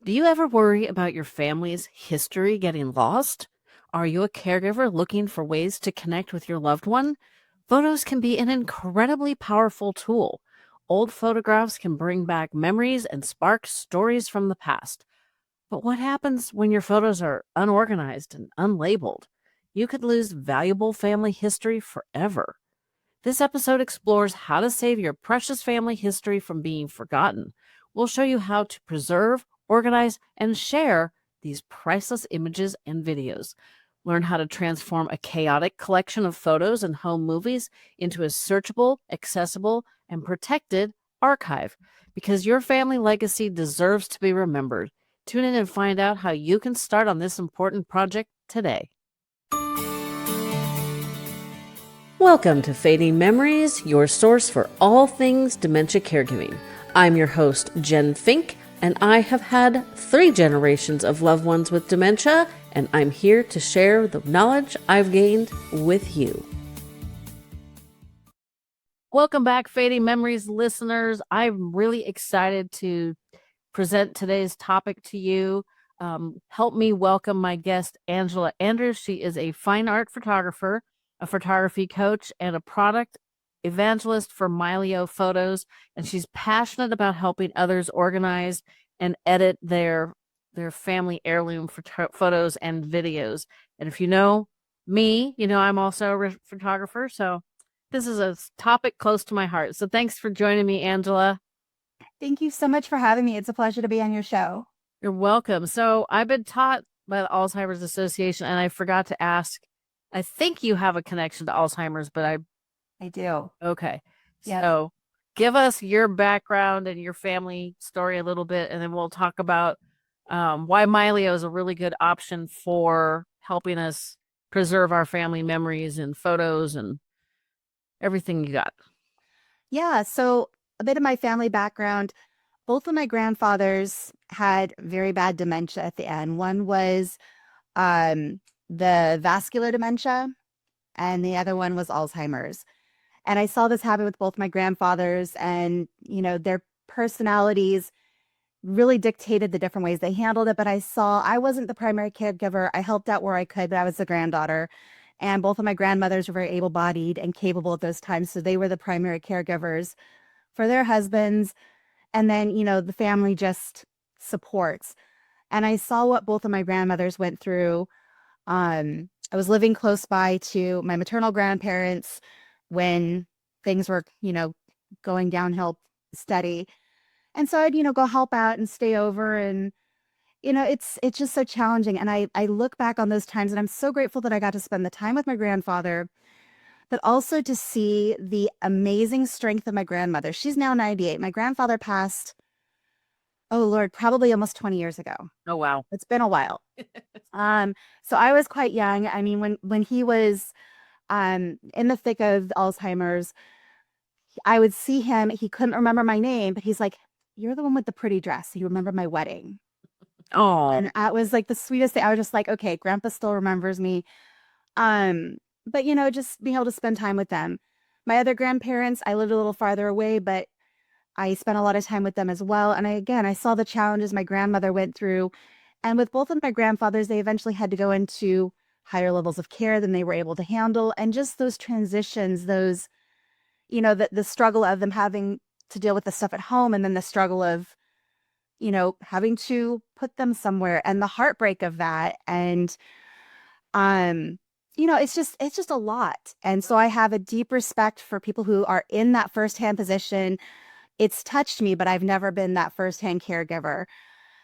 Do you ever worry about your family's history getting lost? Are you a caregiver looking for ways to connect with your loved one? Photos can be an incredibly powerful tool. Old photographs can bring back memories and spark stories from the past. But what happens when your photos are unorganized and unlabeled? You could lose valuable family history forever. This episode explores how to save your precious family history from being forgotten. We'll show you how to preserve, organize, and share these priceless images and videos. Learn how to transform a chaotic collection of photos and home movies into a searchable, accessible, and protected archive because your family legacy deserves to be remembered. Tune in and find out how you can start on this important project today. Welcome to Fading Memories, your source for all things dementia caregiving. I'm your host, Jen Fink, and I have had 3 generations of loved ones with dementia, and I'm here to share the knowledge I've gained with you. Welcome back, Fading Memories listeners. I'm really excited to present today's topic to you. Help me welcome my guest, Angela Andrews. She is a fine art photographer, a photography coach, and a product evangelist for Mylio Photos. And she's passionate about helping others organize and edit their family heirloom photos and videos. And if you know me, you know I'm also a photographer. So this is a topic close to my heart. So thanks for joining me, Angela. Thank you so much for having me. It's a pleasure to be on your show. You're welcome. So I've been taught by the Alzheimer's Association, and I forgot to ask. I think you have a connection to Alzheimer's, but I do. okay. Yep. So give us your background and your family story a little bit, and then we'll talk about why Mylio is a really good option for helping us preserve our family memories and photos and everything you got. Yeah. So a bit of my family background. Both of my grandfathers had very bad dementia at the end. One was um, the vascular dementia, and the other one was Alzheimer's. And I saw this happen with both my grandfathers, and their personalities really dictated the different ways they handled it. But I wasn't the primary caregiver. I helped out where I could, but I was the granddaughter. And both of my grandmothers were very able bodied and capable at those times. So they were the primary caregivers for their husbands. And then, the family just supports. And I saw what both of my grandmothers went through. I was living close by to my maternal grandparents when things were, going downhill steady. And so I'd, go help out and stay over, and it's just so challenging. And I look back on those times, and I'm so grateful that I got to spend the time with my grandfather, but also to see the amazing strength of my grandmother. She's now 98. My grandfather passed, oh Lord, probably almost 20 years ago. Oh, wow. It's been a while. So I was quite young. I mean, when he was in the thick of Alzheimer's, I would see him. He couldn't remember my name, but he's like, "You're the one with the pretty dress. You remember my wedding." Oh, And that was like the sweetest thing. I was just like, okay, grandpa still remembers me. Um, but just being able to spend time with them. My other grandparents, I lived a little farther away, but I spent a lot of time with them as well. And I saw the challenges my grandmother went through. And with both of my grandfathers, they eventually had to go into higher levels of care than they were able to handle. And just those transitions, those, the struggle of them having to deal with the stuff at home, and then the struggle of having to put them somewhere, and the heartbreak of that. And, um, it's just a lot. And so I have a deep respect for people who are in that firsthand position. It's touched me, but I've never been that firsthand caregiver.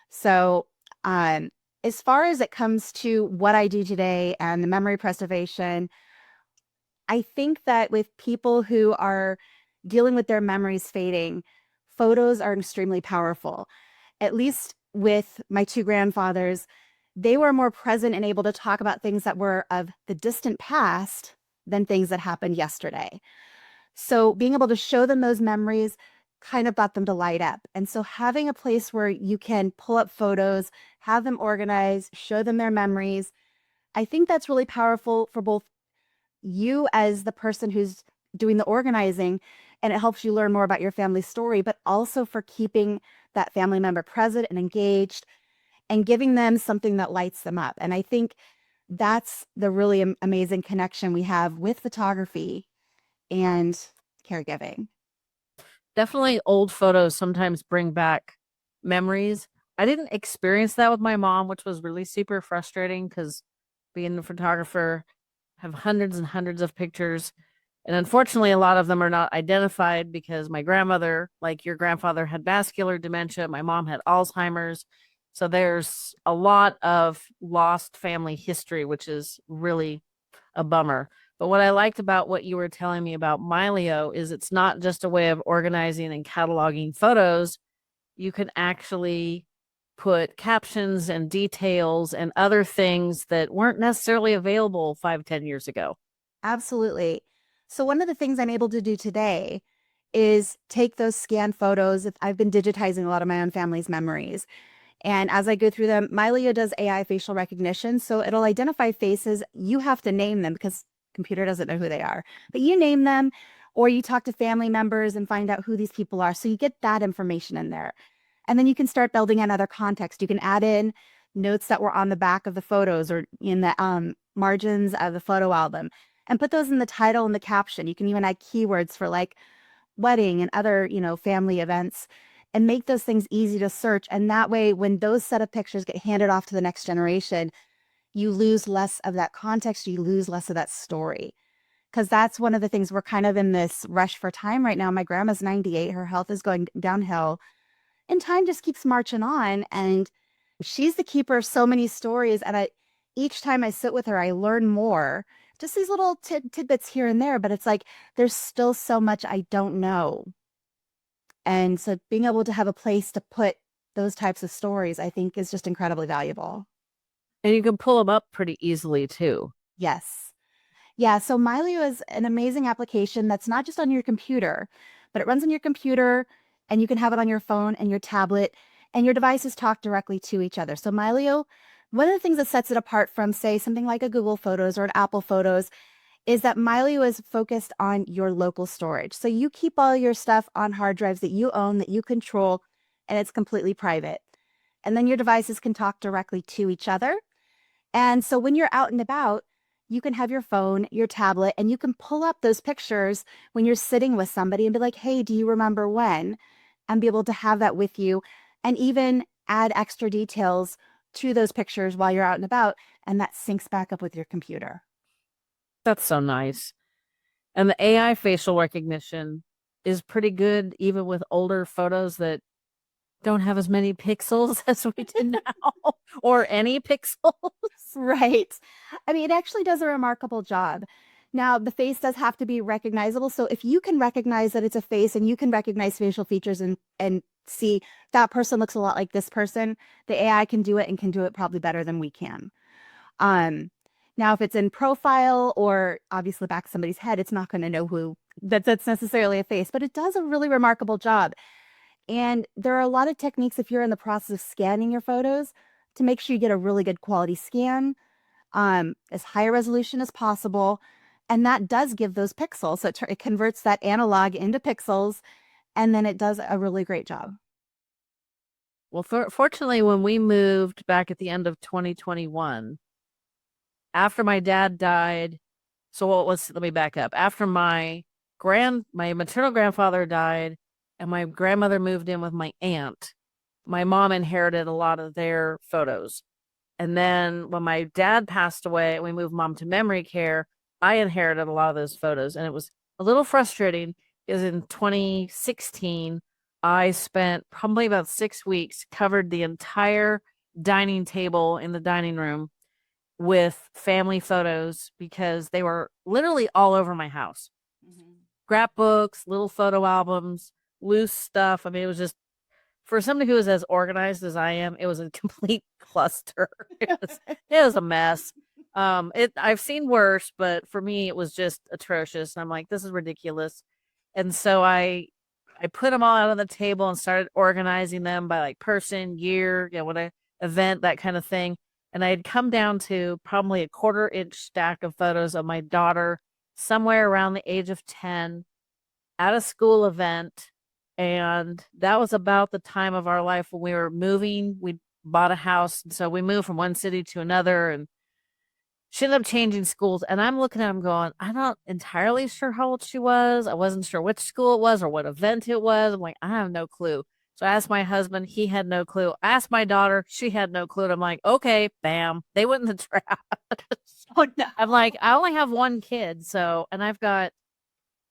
So, um, as far as it comes to what I do today and the memory preservation, I think that with people who are dealing with their memories fading, photos are extremely powerful. At least with my 2 grandfathers, they were more present and able to talk about things that were of the distant past than things that happened yesterday. So being able to show them those memories kind of got them to light up. And so having a place where you can pull up photos, have them organized, show them their memories, I think that's really powerful for both you as the person who's doing the organizing, and it helps you learn more about your family story, but also for keeping that family member present and engaged. and giving them something that lights them up. And I think that's the really amazing connection we have with photography and caregiving. Definitely old photos sometimes bring back memories. I didn't experience that with my mom, which was really super frustrating because being a photographer, have hundreds and hundreds of pictures. And unfortunately, a lot of them are not identified because my grandmother, like your grandfather, had vascular dementia. My mom had Alzheimer's. So there's a lot of lost family history, which is really a bummer. But what I liked about what you were telling me about Mylio is it's not just a way of organizing and cataloging photos. You can actually put captions and details and other things that weren't necessarily available 5, 10 years ago. Absolutely. So one of the things I'm able to do today is take those scanned photos. I've been digitizing a lot of my own family's memories. And as I go through them, Mylio does AI facial recognition. So it'll identify faces. You have to name them because computer doesn't know who they are. But you name them or you talk to family members and find out who these people are. So you get that information in there. And then you can start building in other context. You can add in notes that were on the back of the photos or in the margins of the photo album and put those in the title and the caption. You can even add keywords for like wedding and other, family events and make those things easy to search. And that way, when those set of pictures get handed off to the next generation, you lose less of that context, you lose less of that story. Because that's one of the things we're kind of in this rush for time right now. My grandma's 98, her health is going downhill, and time just keeps marching on. And she's the keeper of so many stories. And each time I sit with her, I learn more. Just these little tidbits here and there, but it's like there's still so much I don't know. And so being able to have a place to put those types of stories, I think is just incredibly valuable. And you can pull them up pretty easily too. Yes. Yeah. So Mylio is an amazing application that's not just on your computer, but it runs on your computer and you can have it on your phone and your tablet and your devices talk directly to each other. So Mylio, one of the things that sets it apart from, say, something like a Google Photos or an Apple Photos is that Mylio is focused on your local storage. So you keep all your stuff on hard drives that you own, that you control, and it's completely private. And then your devices can talk directly to each other. And so when you're out and about, you can have your phone, your tablet, and you can pull up those pictures when you're sitting with somebody and be like, hey, do you remember when? And be able to have that with you and even add extra details to those pictures while you're out and about. And that syncs back up with your computer. That's so nice. And the AI facial recognition is pretty good, even with older photos that don't have as many pixels as we do now, or any pixels. Right. I mean, it actually does a remarkable job. Now, the face does have to be recognizable. So if you can recognize that it's a face and you can recognize facial features and see that person looks a lot like this person, the AI can do it and can do it probably better than we can. Um, Now, if it's in profile or obviously back of somebody's head, it's not going to know who that's necessarily a face, but it does a really remarkable job. And there are a lot of techniques if you're in the process of scanning your photos to make sure you get a really good quality scan, as high a resolution as possible. And that does give those pixels. So it converts that analog into pixels, and then it does a really great job. Well, fortunately, when we moved back at the end of 2021, after my dad died, so what was, let me back up. After my maternal grandfather died and my grandmother moved in with my aunt, my mom inherited a lot of their photos. And then when my dad passed away, we moved mom to memory care. I inherited a lot of those photos, and it was a little frustrating because in 2016, I spent probably about 6 weeks, covered the entire dining table in the dining room with family photos because they were literally all over my house. Mhm. Scrapbooks, little photo albums, loose stuff. I mean, it was just, for somebody who is as organized as I am, it was a complete cluster. It was a mess. I've seen worse, but for me it was just atrocious. And I'm like, this is ridiculous. And so I put them all out on the table and started organizing them by like person, year, what a event, that kind of thing. And I had come down to probably a 1/4 inch stack of photos of my daughter somewhere around the age of 10 at a school event. And that was about the time of our life when we were moving. We bought a house. And so we moved from one city to another, and she ended up changing schools. And I'm looking at him going, I'm not entirely sure how old she was. I wasn't sure which school it was or what event it was. I'm like, I have no clue. So I asked my husband, he had no clue. I asked my daughter, she had no clue. And I'm like, okay, bam, they went in the trash. Oh no. I'm like, I only have one kid. So, and I've got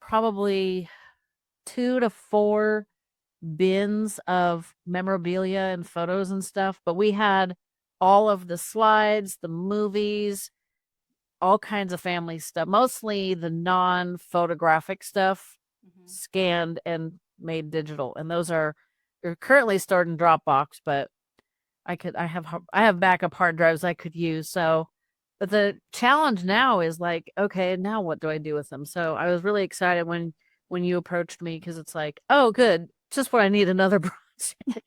probably 2 to 4 bins of memorabilia and photos and stuff. But we had all of the slides, the movies, all kinds of family stuff, mostly the non-photographic stuff Mhm. scanned and made digital. And those are currently stored in Dropbox, but I have backup hard drives I could use. So, but the challenge now is like, okay, now what do I do with them? So I was really excited when you approached me because it's like, oh, good, just what I need, another project.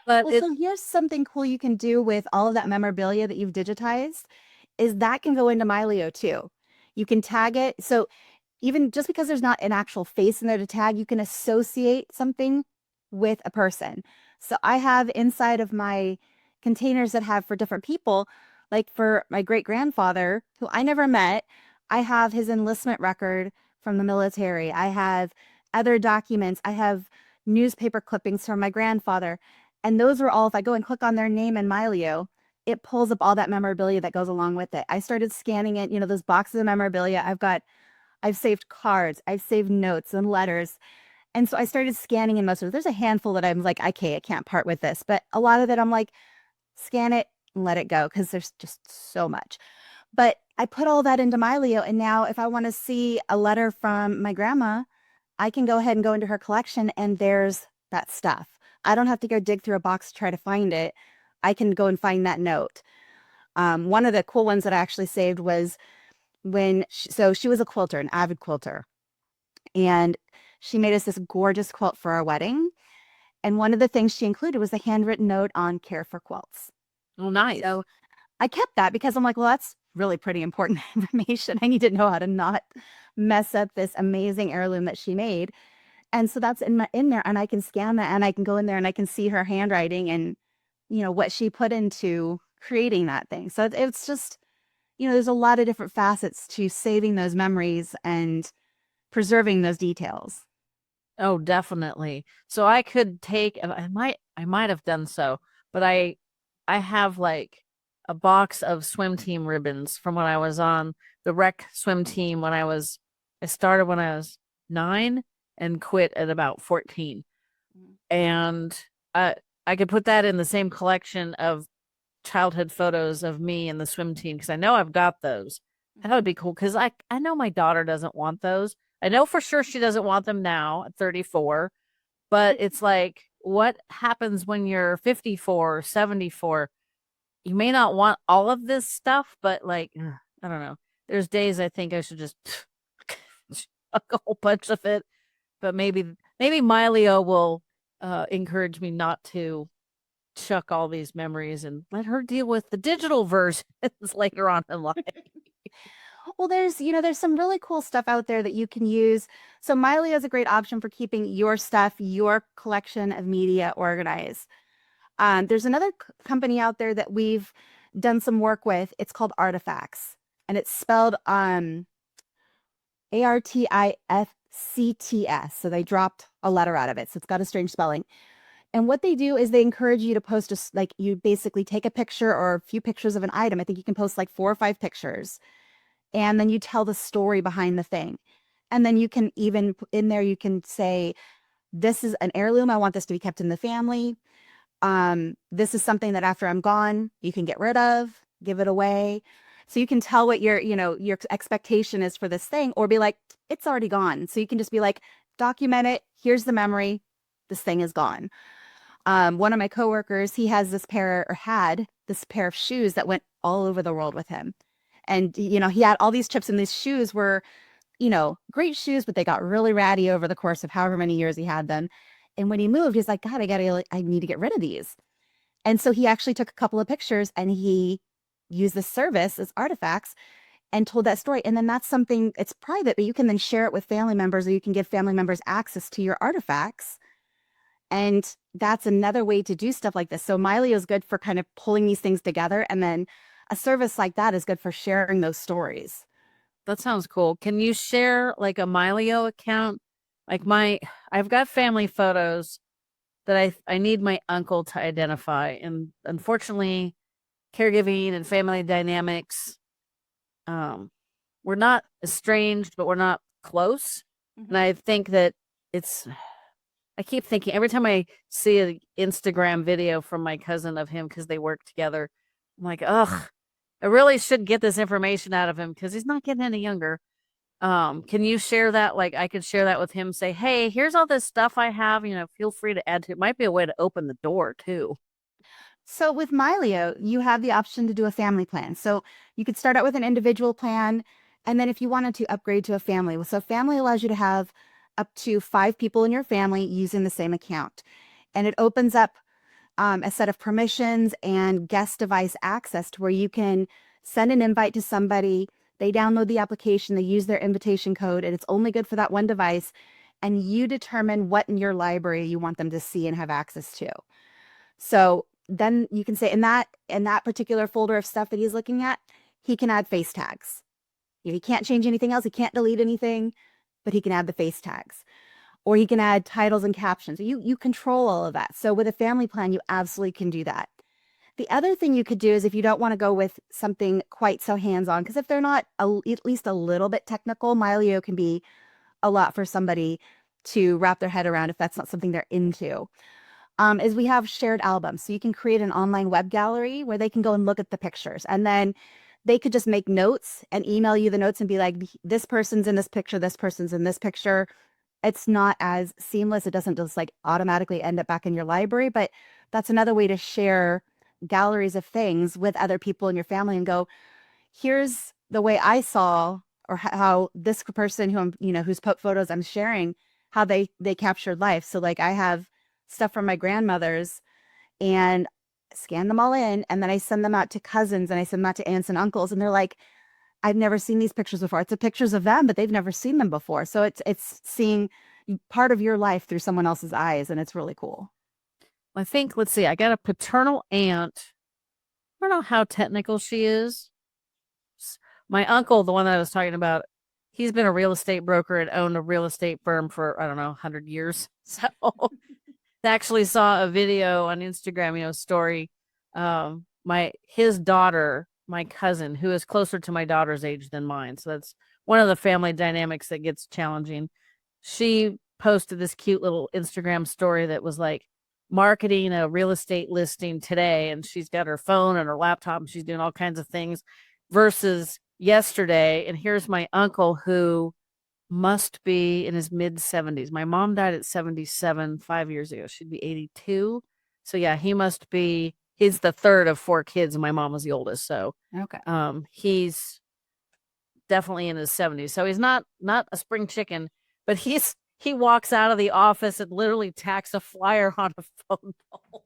But Well, it so here's something cool you can do with all of that memorabilia that you've digitized is that can go into Mylio too. You can tag it. So even just because there's not an actual face in there to tag, you can associate something with a person. So I have inside of my containers that have for different people, like for my great grandfather, who I never met, I have his enlistment record from the military. I have other documents. I have newspaper clippings from my grandfather. And those are all, if I go and click on their name in Mylio, it pulls up all that memorabilia that goes along with it. I started scanning it, those boxes of memorabilia. I've saved cards, I've saved notes and letters. And so I started scanning in most of it. There's a handful that I'm like, okay, I can't part with this. But a lot of it, I'm like, scan it and let it go because there's just so much. But I put all that into Mylio. And now if I want to see a letter from my grandma, I can go ahead and go into her collection and there's that stuff. I don't have to go dig through a box to try to find it. I can go and find that note. One of the cool ones that I actually saved was so she was a quilter, an avid quilter, and she made us this gorgeous quilt for our wedding. And one of the things she included was a handwritten note on care for quilts. oh nice. So I kept that because I'm like, well, that's really pretty important information. I need to know how to not mess up this amazing heirloom that she made. And so that's in there, and I can scan that, and I can go in there, and I can see her handwriting and what she put into creating that thing. So it's just there's a lot of different facets to saving those memories and preserving those details. Oh, definitely. So I could take, I might have done so, but I have like a box of swim team ribbons from when I was on the rec swim team I started when I was 9 and quit at about 14. Mhm. And I I could put that in the same collection of childhood photos of me and the swim team because I know I've got those. That would Mhm. be cool because I know my daughter doesn't want those. I know for sure she doesn't want them now at 34, but it's like, what happens when you're 54 or 74? You may not want all of this stuff, but like, I don't know. There's days I think I should just chuck a whole bunch of it, but maybe Mylio will encourage me not to chuck all these memories and let her deal with the digital versions later on in life. Well, there's some really cool stuff out there that you can use. So Miley is a great option for keeping your stuff, your collection of media organized. There's another company out there that we've done some work with. It's called Artifacts, and it's spelled Artifcts. So they dropped a letter out of it. So it's got a strange spelling. And what they do is they encourage you to post like you basically take a picture or a few pictures of an item. I think you can post like 4 or 5 pictures, and then you tell the story behind the thing. And then you can even in there you can say, this is an heirloom. I want this to be kept in the family. This is something that after I'm gone, you can get rid of, give it away. So you can tell what your expectation is for this thing, or be like, it's already gone. So you can just be like, document it. Here's the memory. This thing is gone. One of my coworkers, he has this pair or had this pair of shoes that went all over the world with him. And, he had all these chips, and these shoes were, great shoes, but they got really ratty over the course of however many years he had them. And when he moved, he's like, God, I need to get rid of these. And so he actually took a couple of pictures and he used this service as Artifacts and told that story. And then that's something, it's private, but you can then share it with family members, or you can give family members access to your artifacts. And that's another way to do stuff like this. So Mylio is good for kind of pulling these things together, and then a service like that is good for sharing those stories. That sounds cool. Can you share like a Mylio account? Like I've got family photos that I need my uncle to identify, and unfortunately, caregiving and family dynamics, um, we're not estranged, but we're not close. And Mhm. I think that it's I keep thinking every time I see an Instagram video from my cousin of him because they work together, I'm like, ugh, I really should get this information out of him because he's not getting any younger. Can you share that? Like, I could share that with him. Say, hey, here's all this stuff I have. Feel free to add to it. Might be a way to open the door too. So with Mylio, you have the option to do a family plan. So you could start out with an individual plan, and then if you wanted to upgrade to a family, so family allows you to have up to 5 people in your family using the same account, and it opens up a set of permissions and guest device access to where you can send an invite to somebody. They download the application, they use their invitation code, and it's only good for that one device. And you determine what in your library you want them to see and have access to. So then you can say in that particular folder of stuff that he's looking at, he can add face tags. He can't change anything else. He can't delete anything, but he can add the face tags. Or he can add titles and captions. You control all of that. So with a family plan, you absolutely can do that. The other thing you could do is if you don't want to go with something quite so hands-on, because if they're not at least a little bit technical, Mylio can be a lot for somebody to wrap their head around if that's not something they're into. Is we have shared albums. So you can create an online web gallery where they can go and look at the pictures. And then they could just make notes and email you the notes and be like, this person's in this person's in this picture. It's not as seamless. It doesn't just like automatically end up back in your library, but that's another way to share galleries of things with other people in your family and go, here's the way I saw or how this person who I'm, whose photos I'm sharing, how they captured life. So like I have stuff from my grandmother's and scan them all in, and then I send them out to cousins and I send them out to aunts and uncles, and they're like, I've never seen these pictures before. It's the pictures of them, but they've never seen them before. So it's seeing part of your life through someone else's eyes, and it's really cool. I think, let's see, I got a paternal aunt. I don't know how technical she is. My uncle, the one that I was talking about, he's been a real estate broker and owned a real estate firm for, I don't know, 100 years. So actually saw a video on Instagram, story. His daughter, my cousin, who is closer to my daughter's age than mine. So that's one of the family dynamics that gets challenging. She posted this cute little Instagram story that was like marketing a real estate listing today, and she's got her phone and her laptop and she's doing all kinds of things versus yesterday. And here's my uncle who must be in his mid 70s. My mom died at 77 5 years ago. She'd be 82. So yeah, he's the third of four kids, and my mom was the oldest. So Okay. he's definitely in his 70s. So he's not a spring chicken, but he walks out of the office and literally tacks a flyer on a phone pole.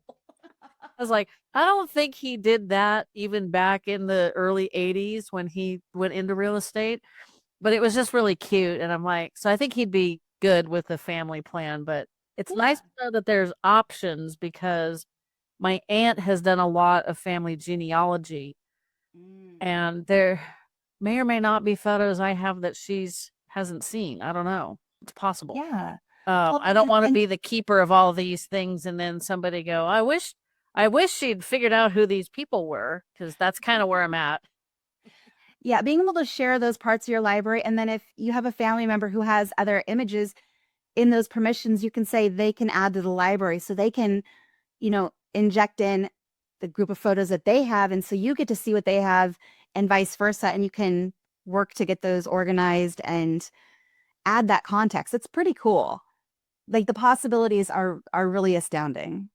I was like, I don't think he did that even back in the early 80s when he went into real estate, but it was just really cute. And I'm like, so I think he'd be good with a family plan, but it's Yeah. nice to know that there's options because my aunt has done a lot of family genealogy, Mm. and there may or may not be photos I have that she's hasn't seen. I don't know. It's possible. Yeah. Well, I don't want to and be the keeper of all these things and then somebody go, I wish she'd figured out who these people were, because that's kind of where I'm at. yeah, being able to share those parts of your library, and then if you have a family member who has other images in those permissions, you can say they can add to the library, so they can, inject in the group of photos that they have, and so you get to see what they have, and vice versa, and you can work to get those organized and add that context. It's pretty cool. Like the possibilities are really astounding.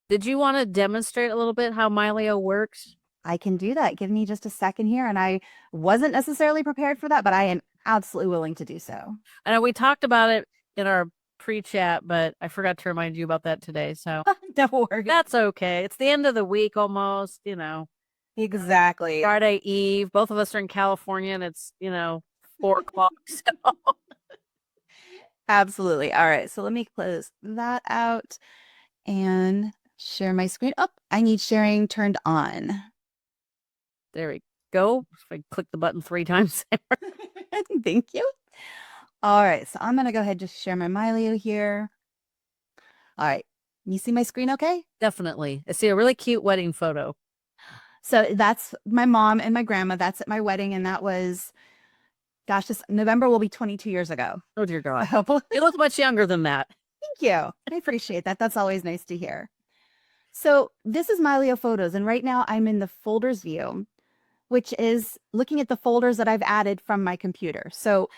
Did you want to demonstrate a little bit how Mylio works? I can do that. Give me just a second here. And I wasn't necessarily prepared for that, but I am absolutely willing to do so. I know we talked about it in our pre-chat, but I forgot to remind you about that today. So Don't worry. that's okay. It's the end of the week almost, Exactly. Friday Eve. Both of us are in California and it's, 4 o'clock. So Absolutely. All right. So let me close that out. and share my screen. Oh, I need sharing turned on. There we go. If I click the button 3 times. Thank you. All right, so I'm going to go ahead and just share my Mylio here. All right, you see my screen okay? Definitely. I see a really cute wedding photo. So that's my mom and my grandma. That's at my wedding, and that was, gosh, this November will be 22 years ago. Oh, dear God. So, You look much younger than that. thank you. I appreciate that. That's always nice to hear. So this is Mylio Photos, and right now I'm in the folders view, which is looking at the folders that I've added from my computer. So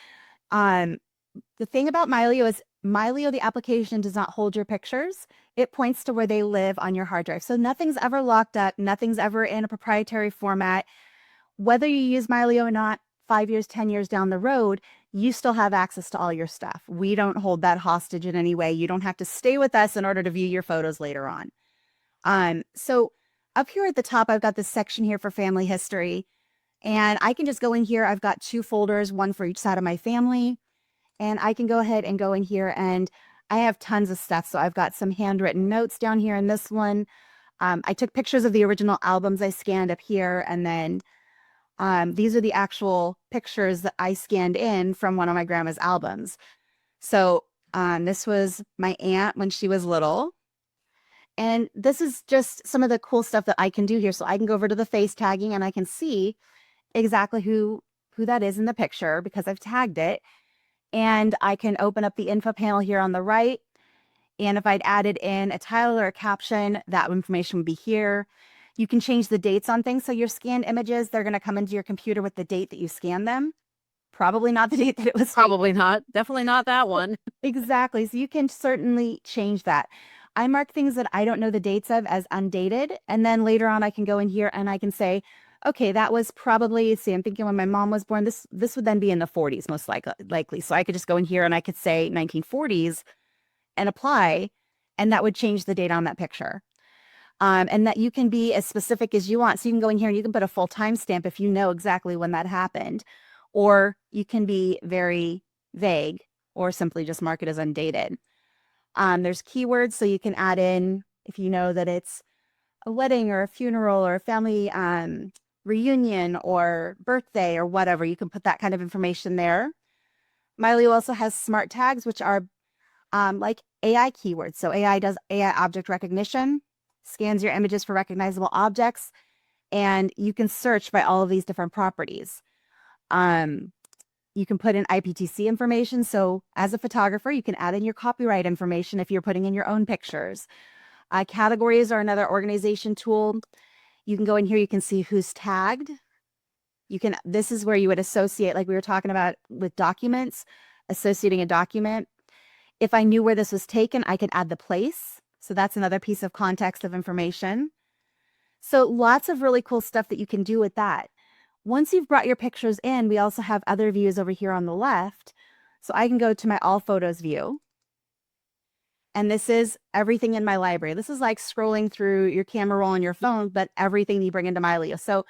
um, the thing about Mylio is Mylio, the application, does not hold your pictures. It points to where they live on your hard drive. So nothing's ever locked up. Nothing's ever in a proprietary format. Whether you use Mylio or not, 5 years, 10 years down the road, you still have access to all your stuff. We don't hold that hostage in any way. You don't have to stay with us in order to view your photos later on. So up here at the top, I've got this section here for family history, and I can just go in here. I've got 2 folders, one for each side of my family, and I can go ahead and go in here, and I have tons of stuff. So I've got some handwritten notes down here in this one. I took pictures of the original albums I scanned up here, and then these are the actual pictures that I scanned in from one of my grandma's albums. So this was my aunt when she was little. And this is just some of the cool stuff that I can do here. So I can go over to the face tagging and I can see exactly who that is in the picture because I've tagged it. And I can open up the info panel here on the right. And if I'd added in a title or a caption, that information would be here. You can change the dates on things. So your scanned images, they're going to come into your computer with the date that you scanned them. Probably not the date that it was taken. Probably not. Definitely not that one. Exactly. So you can certainly change that. I mark things that I don't know the dates of as undated. And then later on, I can go in here and I can say, okay, that was probably, see, I'm thinking when my mom was born, this would then be in the 40s, most likely. So I could just go in here and I could say 1940s and apply, and that would change the date on that picture. And that you can be as specific as you want. So you can go in here and you can put a full timestamp if you know exactly when that happened, or you can be very vague or simply just mark it as undated. There's keywords, so you can add in if you know that it's a wedding or a funeral or a family reunion or birthday or whatever. You can put that kind of information there. Mylio also has smart tags, which are like AI keywords. So AI does AI object recognition, scans your images for recognizable objects, and you can search by all of these different properties. You can put in IPTC information. So as a photographer, you can add in your copyright information if you're putting in your own pictures. Categories are another organization tool. You can go in here, you can see who's tagged. This is where you would associate, like we were talking about with documents, associating a document. If I knew where this was taken, I could add the place. So that's another piece of context of information. So lots of really cool stuff that you can do with that. Once you've brought your pictures in, we also have other views over here on the left. So I can go to my all photos view. And this is everything in my library. This is like scrolling through your camera roll on your phone, but everything you bring into Mylio. So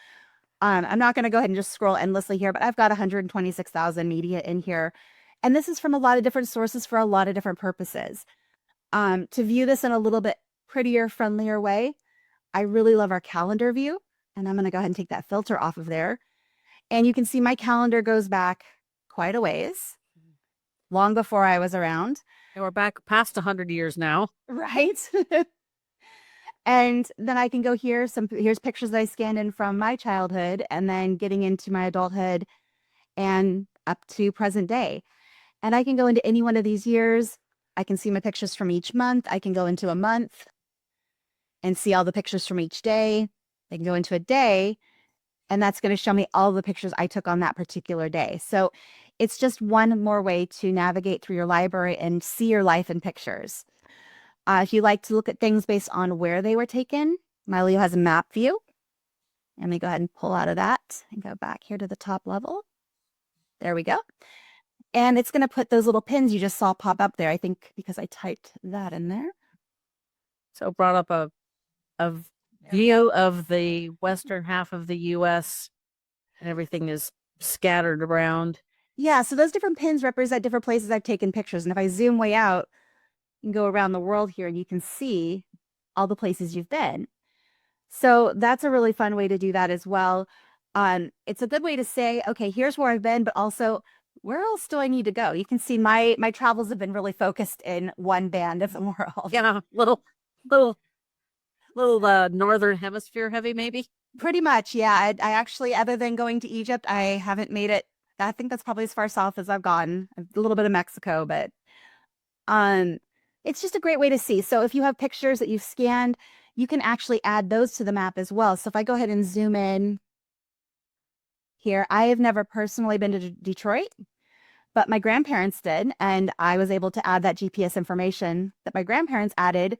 I'm not going to go ahead and just scroll endlessly here, but I've got 126,000 media in here. And this is from a lot of different sources for a lot of different purposes. To view this in a little bit prettier, friendlier way, I really love our calendar view. And I'm going to go ahead and take that filter off of there. And you can see my calendar goes back quite a ways, long before I was around. And we're back past 100 years now. Right? And then I can go here. Here's pictures that I scanned in from my childhood and then getting into my adulthood and up to present day. And I can go into any one of these years. I can see my pictures from each month. I can go into a month and see all the pictures from each day. I can go into a day, and that's going to show me all the pictures I took on that particular day. So it's just one more way to navigate through your library and see your life in pictures. If you like to look at things based on where they were taken, Mylio has a map view. Let me go ahead and pull out of that and go back here to the top level. There we go. And it's going to put those little pins you just saw pop up there, I think, because I typed that in there. So it brought up a view of the western half of the U.S. and everything is scattered around. Yeah, so those different pins represent different places I've taken pictures. And if I zoom way out, you can go around the world here and you can see all the places you've been. So that's a really fun way to do that as well. It's a good way to say, okay, here's where I've been, but also where else do I need to go? You can see my travels have been really focused in one band of the world. Yeah, little northern hemisphere heavy, maybe. Pretty much, yeah. I actually, other than going to Egypt, I haven't made it. I think that's probably as far south as I've gone. A little bit of Mexico, but um, it's just a great way to see. So if you have pictures that you've scanned, you can actually add those to the map as well. So if I go ahead and zoom in here, I have never personally been to Detroit, but my grandparents did, and I was able to add that GPS information that my grandparents added.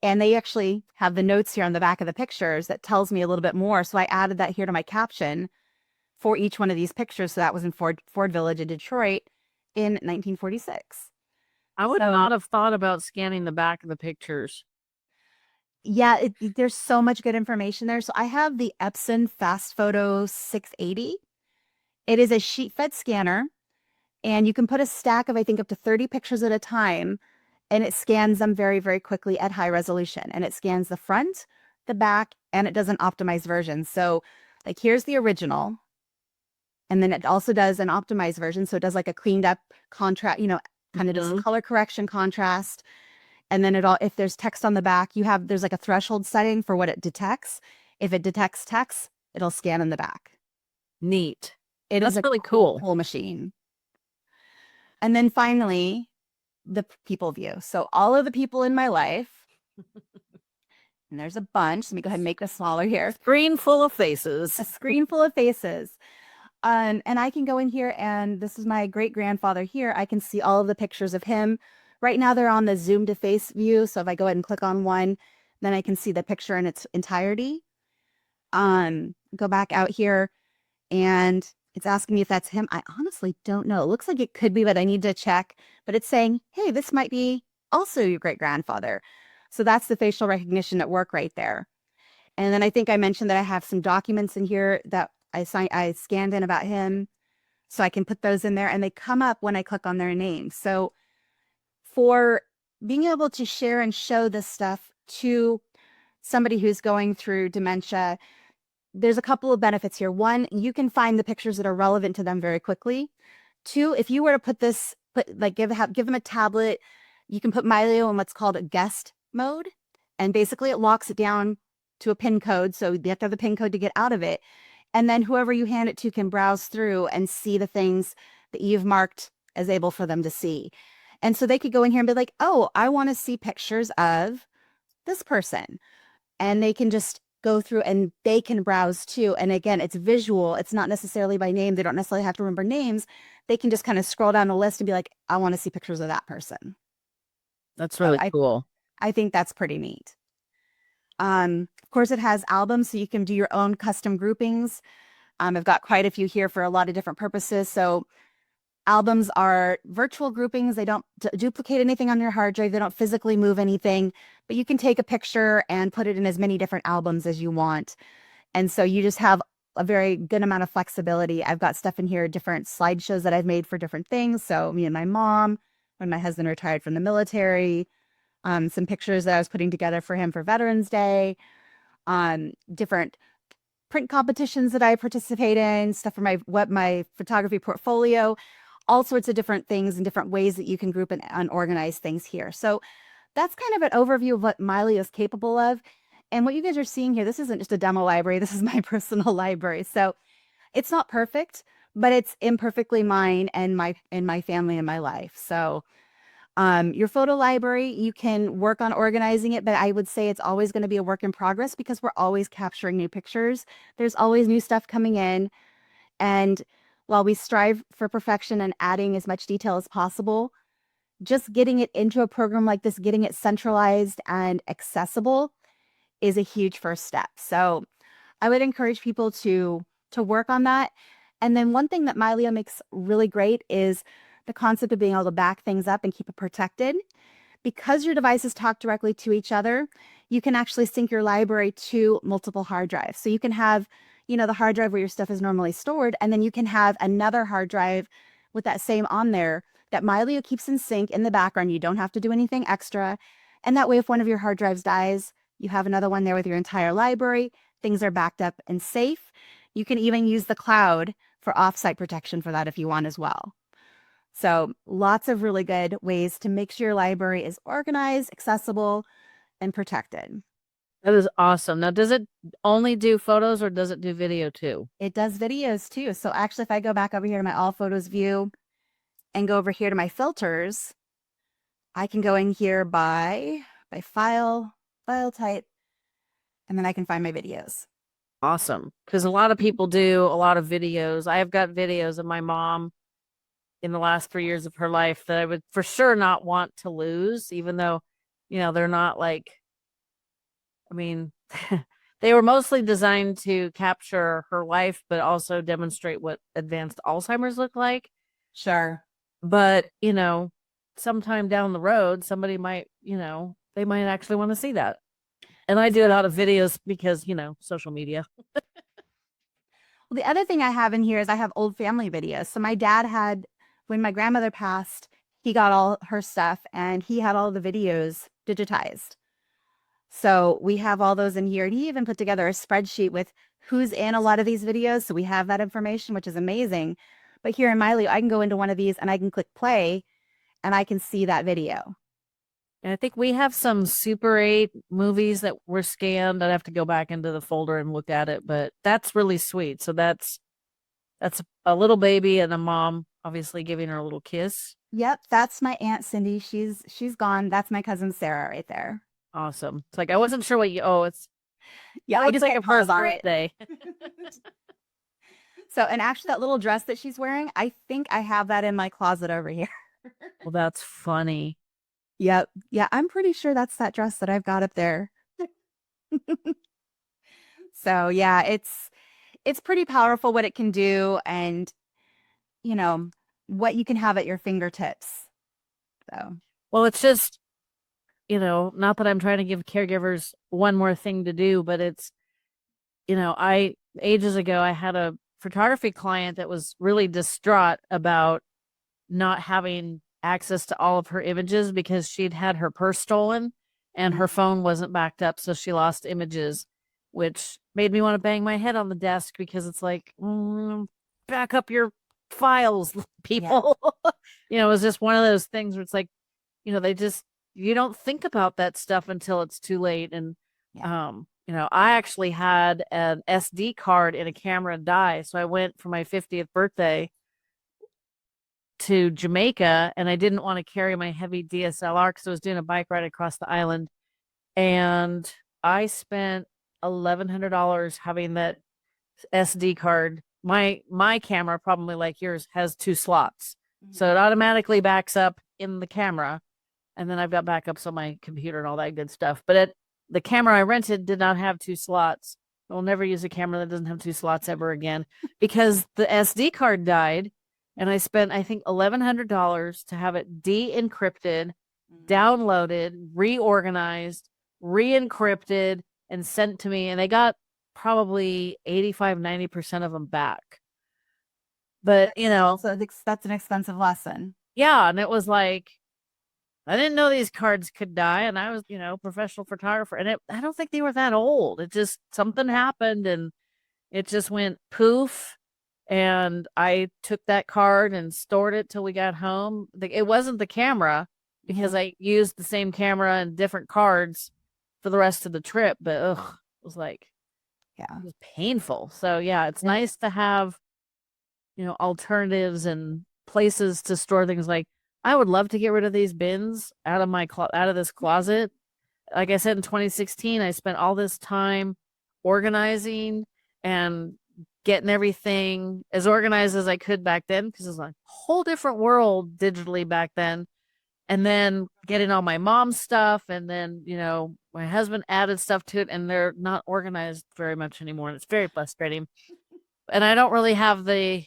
And they actually have the notes here on the back of the pictures that tells me a little bit more. So I added that here to my caption for each one of these pictures. So that was in Ford Village in Detroit in 1946. I would So not have thought about scanning the back of the pictures. yeah, there's so much good information there. So I have the Epson Fast Photo 680. It is a sheet fed scanner, and you can put a stack of, I think, up to 30 pictures at a time, and it scans them very, very quickly at high resolution. And it scans the front, the back, and it does an optimized version. So like here's the original. And then it also does an optimized version. So it does like a cleaned up contrast, kind of does color correction contrast. And then if there's text on the back, there's like a threshold setting for what it detects. If it detects text, it'll scan in the back. Neat. That's a really cool. Whole machine. And then finally, the people view. So all of the people in my life, and there's a bunch. Let me go ahead and make this smaller here. Screen full of faces. A screen full of faces. And I can go in here, and this is my great grandfather here. I can see all of the pictures of him. Right now they're on the zoom to face view. So if I go ahead and click on one, then I can see the picture in its entirety. Go back out here, and it's asking me if that's him. I honestly don't know. It looks like it could be, but I need to check. But it's saying, hey, this might be also your great grandfather. So that's the facial recognition at work right there. And then I think I mentioned that I have some documents in here that I scanned in about him. So I can put those in there, and they come up when I click on their name. So for being able to share and show this stuff to somebody who's going through dementia, there's a couple of benefits here. One, you can find the pictures that are relevant to them very quickly. Two, if you were to give them a tablet, you can put Mylio in what's called a guest mode. And basically it locks it down to a PIN code. So you have to have the PIN code to get out of it. And then whoever you hand it to can browse through and see the things that you've marked as able for them to see. And so they could go in here and be like, oh, I want to see pictures of this person. And they can just go through and they can browse too. And again, it's visual. It's not necessarily by name. They don't necessarily have to remember names. They can just kind of scroll down the list and be like, I want to see pictures of that person. That's really cool. I think that's pretty neat. Of course, it has albums, so you can do your own custom groupings. I've got quite a few here for a lot of different purposes. So albums are virtual groupings. They don't duplicate anything on your hard drive. They don't physically move anything, but you can take a picture and put it in as many different albums as you want. And so you just have a very good amount of flexibility. I've got stuff in here, different slideshows that I've made for different things. So me and my mom, when my husband retired from the military, some pictures that I was putting together for him for Veterans Day, different print competitions that I participate in, stuff for my photography portfolio, all sorts of different things and different ways that you can group and unorganize things here. So that's kind of an overview of what Mylio is capable of. And what you guys are seeing here, this isn't just a demo library. This is my personal library. So it's not perfect, but it's imperfectly mine and my family and my life. So your photo library, you can work on organizing it, but I would say it's always going to be a work in progress because we're always capturing new pictures. There's always new stuff coming in. And while we strive for perfection and adding as much detail as possible, just getting it into a program like this, getting it centralized and accessible is a huge first step. So I would encourage people to work on that. And then one thing that Mylio makes really great is the concept of being able to back things up and keep it protected. Because your devices talk directly to each other, you can actually sync your library to multiple hard drives. So you can have, the hard drive where your stuff is normally stored, and then you can have another hard drive with that same on there that Mylio keeps in sync in the background. You don't have to do anything extra. And that way, if one of your hard drives dies, You have another one there with your entire library. Things are backed up and safe. You can even use the cloud for offsite protection for that if you want as well. So lots of really good ways to make sure your library is organized, accessible, and protected. That is awesome. Now, does it only do photos or does it do video too? It does videos too. So actually, if I go back over here to my all photos view and go over here to my filters, I can go in here by file type, and then I can find my videos. Awesome. Because a lot of people do a lot of videos. I have got videos of my mom in the last 3 years of her life that I would for sure not want to lose, even though, they're not like, I mean, they were mostly designed to capture her life, but also demonstrate what advanced Alzheimer's look like. Sure. But, sometime down the road, somebody might, they might actually want to see that. And I do a lot of videos because, social media. Well, the other thing I have in here is I have old family videos. So my dad had, when my grandmother passed, he got all her stuff and he had all the videos digitized. So we have all those in here. And he even put together a spreadsheet with who's in a lot of these videos. So we have that information, which is amazing. But here in Mylio, I can go into one of these and I can click play and I can see that video. And I think we have some Super 8 movies that were scanned. I'd have to go back into the folder and look at it, but that's really sweet. So that's a little baby and a mom obviously giving her a little kiss. Yep, that's my Aunt Cindy. She's gone. That's my cousin Sarah right there. Awesome. It's like I wasn't sure what it's Yeah, I looks just like hit a first pause on it. birthday. So, and actually that little dress that she's wearing, I think I have that in my closet over here. Well, that's funny. Yep. Yeah, I'm pretty sure that's that dress that I've got up there. So, yeah, it's pretty powerful what it can do and, you know, what you can have at your fingertips. So, Well, it's just, not that I'm trying to give caregivers one more thing to do, but it's, I ages ago I had a photography client that was really distraught about not having access to all of her images because she'd had her purse stolen and her phone wasn't backed up, so she lost images, which made me want to bang my head on the desk because it's like, back up your files, people. Yeah. It was just one of those things where it's like, they just, you don't think about that stuff until it's too late. And, yeah. I actually had an SD card in a camera die. So I went for my 50th birthday to Jamaica and I didn't want to carry my heavy DSLR because I was doing a bike ride across the island. And I spent $1,100 having that SD card. My camera, probably like yours, has 2 slots. So it automatically backs up in the camera. And then I've got backups on my computer and all that good stuff. But the camera I rented did not have 2 slots. I'll never use a camera that doesn't have 2 slots ever again because the SD card died. And I spent, I think, $1,100 to have it de-encrypted, downloaded, reorganized, re-encrypted, and sent to me. And they got probably 85-90% of them back. But, So that's an expensive lesson. yeah. And it was like, I didn't know these cards could die. And I was, professional photographer. And I don't think they were that old. It just, something happened and it just went poof. And I took that card and stored it till we got home. It wasn't the camera because I used the same camera and different cards for the rest of the trip. But it was like, Yeah. it was painful. So yeah, it's nice to have, alternatives and places to store things. Like I would love to get rid of these bins out of out of this closet. Like I said, in 2016, I spent all this time organizing and getting everything as organized as I could back then because it was a whole different world digitally back then. And then getting all my mom's stuff, and then my husband added stuff to it, and they're not organized very much anymore, and it's very frustrating. And I don't really have the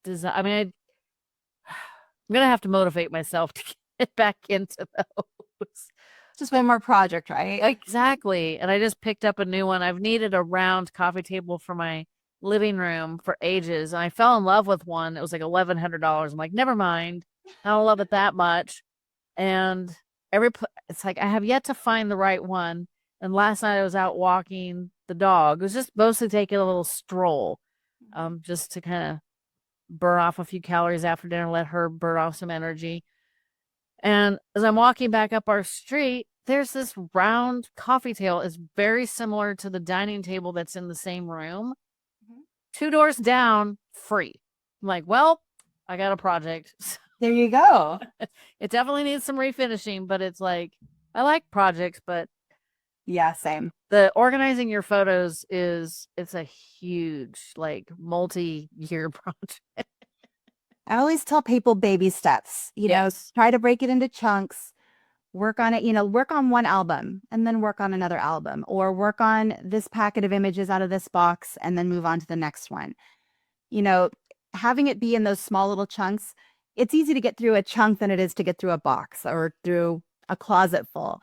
design. I mean, I'm gonna have to motivate myself to get back into those. Just one more project, right? Exactly. And I just picked up a new one. I've needed a round coffee table for my living room for ages. And I fell in love with one. It was like $1,100. I'm like, never mind. I don't love it that much. And it's like I have yet to find the right one. And last night I was out walking the dog. It was just mostly taking a little stroll, just to kind of burn off a few calories after dinner, let her burn off some energy. And as I'm walking back up our street, there's this round coffee table. It's very similar to the dining table that's in the same room. Mhm. 2 doors down, free. I'm like, well, I got a project. There you go. It definitely needs some refinishing, but it's like, I like projects, but Yeah, same. the organizing your photos it's a huge, like, multi-year project. I always tell people baby steps, Yes. try to break it into chunks, work on it, work on one album and then work on another album, or work on this packet of images out of this box and then move on to the next one. You know, having it be in those small little chunks, it's easy to get through a chunk than it is to get through a box or through a closet full.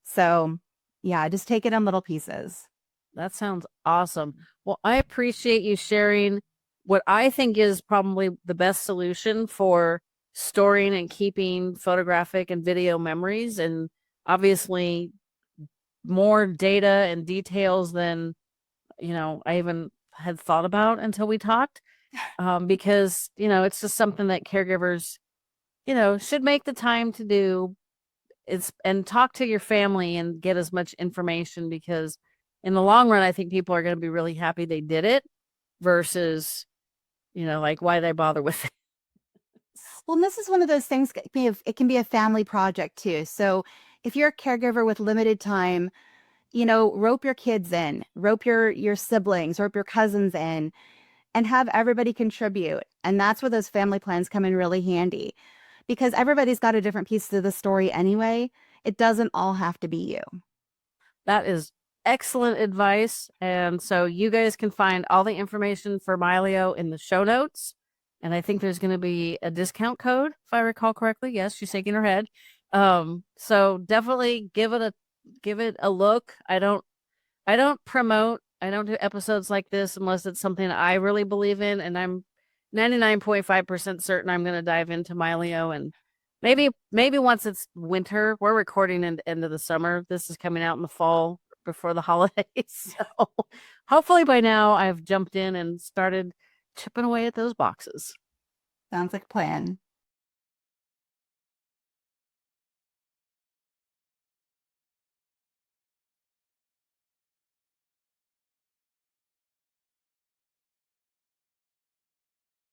So, yeah, just take it in little pieces. That sounds awesome. Well, I appreciate you sharing what I think is probably the best solution for storing and keeping photographic and video memories, and obviously more data and details than, I even had thought about until we talked. Because, it's just something that caregivers, should make the time to do, and talk to your family and get as much information, because in the long run, I think people are going to be really happy they did it versus, like, why did I bother with it? Well, and this is one of those things, it can be a family project too. So if you're a caregiver with limited time, rope your kids in, rope your siblings, rope your cousins in, and have everybody contribute. And that's where those family plans come in really handy because everybody's got a different piece of the story anyway. It doesn't all have to be you. That is excellent advice. And so you guys can find all the information for Mylio in the show notes. And I think there's going to be a discount code, if I recall correctly. Yes, she's shaking her head. So definitely give it a look. I don't promote, I don't do episodes like this unless it's something I really believe in, and I'm 99.5% certain I'm going to dive into Mylio. And maybe once it's winter. We're recording in the end of the summer. This is coming out in the fall before the holidays. So hopefully by now I've jumped in and started chipping away at those boxes. Sounds like a plan.